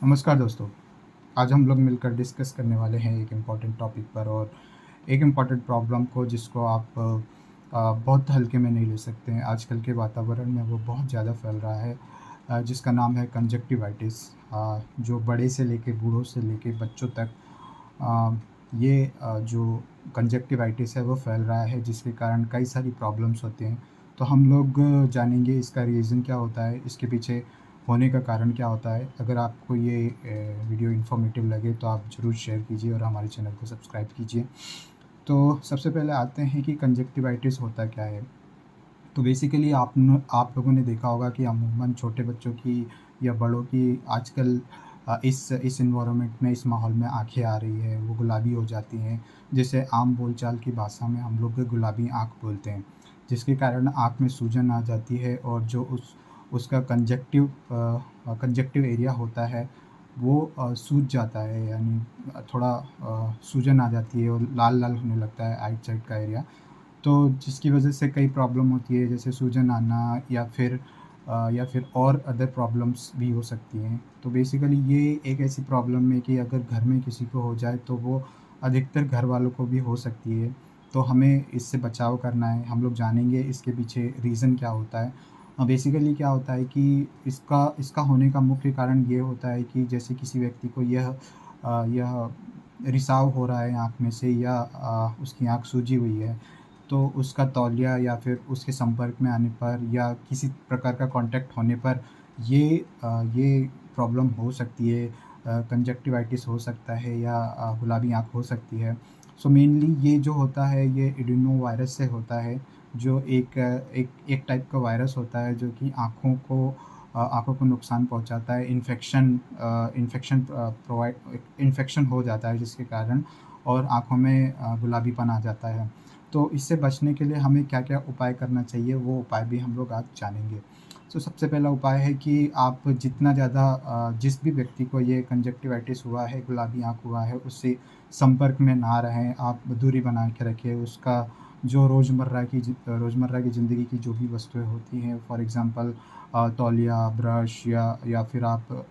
नमस्कार दोस्तों। आज हम लोग मिलकर डिस्कस करने वाले हैं एक इम्पॉर्टेंट टॉपिक पर और एक इम्पॉर्टेंट प्रॉब्लम को जिसको आप बहुत हल्के में नहीं ले सकते हैं। आजकल के वातावरण में वो बहुत ज़्यादा फैल रहा है, जिसका नाम है कंजक्टिवाइटिस। जो बड़े से लेके बूढ़ों से लेके बच्चों तक अ, ये जो कंजक्टिवाइटिस है वो फैल रहा है, जिसके कारण कई सारी प्रॉब्लम्स होती हैं। तो हम लोग जानेंगे इसका रीज़न क्या होता है, इसके पीछे होने का कारण क्या होता है। अगर आपको ये वीडियो इन्फॉर्मेटिव लगे तो आप ज़रूर शेयर कीजिए और हमारे चैनल को सब्सक्राइब कीजिए। तो सबसे पहले आते हैं कि कंजक्टिवाइटिस होता क्या है। तो बेसिकली आप लोगों ने देखा होगा कि अमूमन छोटे बच्चों की या बड़ों की आजकल इस एनवायरनमेंट में, इस माहौल में आँखें आ रही है, वो गुलाबी हो जाती हैं। जिसे आम बोलचाल की भाषा में हम लोग गुलाबी आँख बोलते हैं, जिसके कारण आँख में सूजन आ जाती है और जो उसका कंजक्टिव एरिया होता है वो सूज जाता है, यानी थोड़ा सूजन आ जाती है और लाल-लाल होने लगता है आइट साइड का एरिया। तो जिसकी वजह से कई प्रॉब्लम होती है, जैसे सूजन आना या फिर और अदर प्रॉब्लम्स भी हो सकती हैं। तो बेसिकली ये एक ऐसी प्रॉब्लम है कि अगर घर में किसी को हो जाए तो वो अधिकतर घर वालों को भी हो सकती है। तो हमें इससे बचाव करना है। हम लोग जानेंगे इसके पीछे रीज़न क्या होता है। बेसिकली क्या होता है कि इसका इसका होने का मुख्य कारण ये होता है कि जैसे किसी व्यक्ति को यह रिसाव हो रहा है आँख में से, या उसकी आँख सूजी हुई है, तो उसका तौलिया या फिर उसके संपर्क में आने पर या किसी प्रकार का कॉन्टैक्ट होने पर ये प्रॉब्लम हो सकती है। कंजक्टिवाइटिस हो सकता है या गुलाबी आँख हो सकती है। सो मेनली ये जो होता है ये एडिनोवायरस से होता है, जो एक टाइप का वायरस होता है जो कि आँखों को नुकसान पहुँचाता है। इन्फेक्शन हो जाता है जिसके कारण, और आँखों में गुलाबीपन आ जाता है। तो इससे बचने के लिए हमें क्या-क्या उपाय करना चाहिए, वो उपाय भी हम लोग आज जानेंगे। तो सबसे पहला उपाय है कि आप जितना ज़्यादा जिस भी व्यक्ति को ये कंजक्टिवाइटिस हुआ है, गुलाबी आँख हुआ है, उससे संपर्क में ना रहें, आप दूरी बना के रखें। उसका जो रोज़मर्रा की ज़िंदगी की जो भी वस्तुएँ होती हैं, फॉर एग्ज़ाम्पल तौलिया, ब्रश, या फिर आप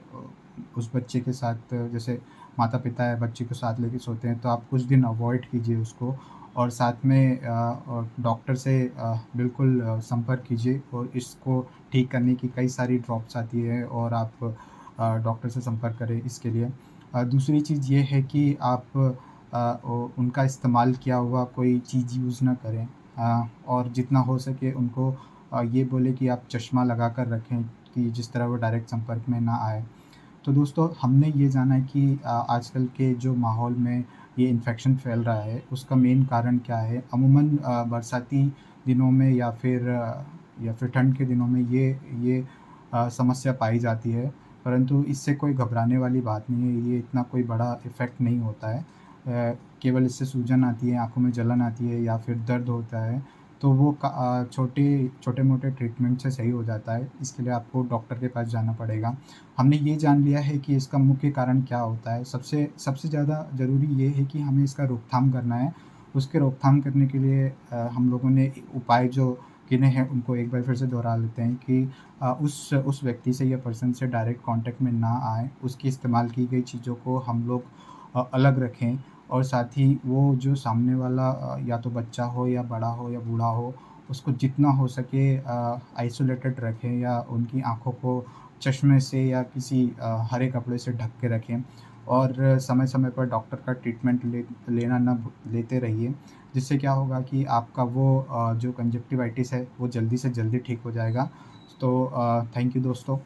उस बच्चे के साथ, जैसे माता-पिता या बच्चे को साथ लेके सोते हैं, तो आप कुछ दिन अवॉइड कीजिए उसको, और साथ में डॉक्टर से बिल्कुल संपर्क कीजिए, और इसको ठीक करने की कई सारी ड्रॉप्स आती है, और आप डॉक्टर से संपर्क करें इसके लिए। दूसरी चीज़ ये है कि आप उनका इस्तेमाल किया हुआ कोई चीज़ यूज़ ना करें, और जितना हो सके उनको ये बोलें कि आप चश्मा लगा कर रखें, कि जिस तरह वो डायरेक्ट संपर्क में ना आए। तो दोस्तों, हमने ये जाना है कि आजकल के जो माहौल में ये इन्फेक्शन फैल रहा है, उसका मेन कारण क्या है। अमूमन बरसाती दिनों में या फिर ठंड के दिनों में ये समस्या पाई जाती है, परंतु इससे कोई घबराने वाली बात नहीं है। ये इतना कोई बड़ा इफ़ेक्ट नहीं होता है। केवल इससे सूजन आती है, आँखों में जलन आती है या फिर दर्द होता है, तो वो छोटे-मोटे ट्रीटमेंट से सही हो जाता है। इसके लिए आपको डॉक्टर के पास जाना पड़ेगा। हमने ये जान लिया है कि इसका मुख्य कारण क्या होता है। सबसे सबसे ज़्यादा ज़रूरी ये है कि हमें इसका रोकथाम करना है। उसके रोकथाम करने के लिए हम लोगों ने उपाय जो गिने हैं उनको एक बार फिर से दोहरा लेते हैं कि उस व्यक्ति से या पर्सन से डायरेक्ट कॉन्टैक्ट में ना आएँ। उसकी इस्तेमाल की गई चीज़ों को हम लोग अलग रखें, और साथ ही वो जो सामने वाला या तो बच्चा हो या बड़ा हो या बूढ़ा हो, उसको जितना हो सके आइसोलेटेड रखें, या उनकी आँखों को चश्मे से या किसी हरे कपड़े से ढक के रखें, और समय-समय पर डॉक्टर का ट्रीटमेंट लेते रहिए। जिससे क्या होगा कि आपका जो कंजक्टिवाइटिस है वो जल्दी से जल्दी ठीक हो जाएगा। तो थैंक यू दोस्तों।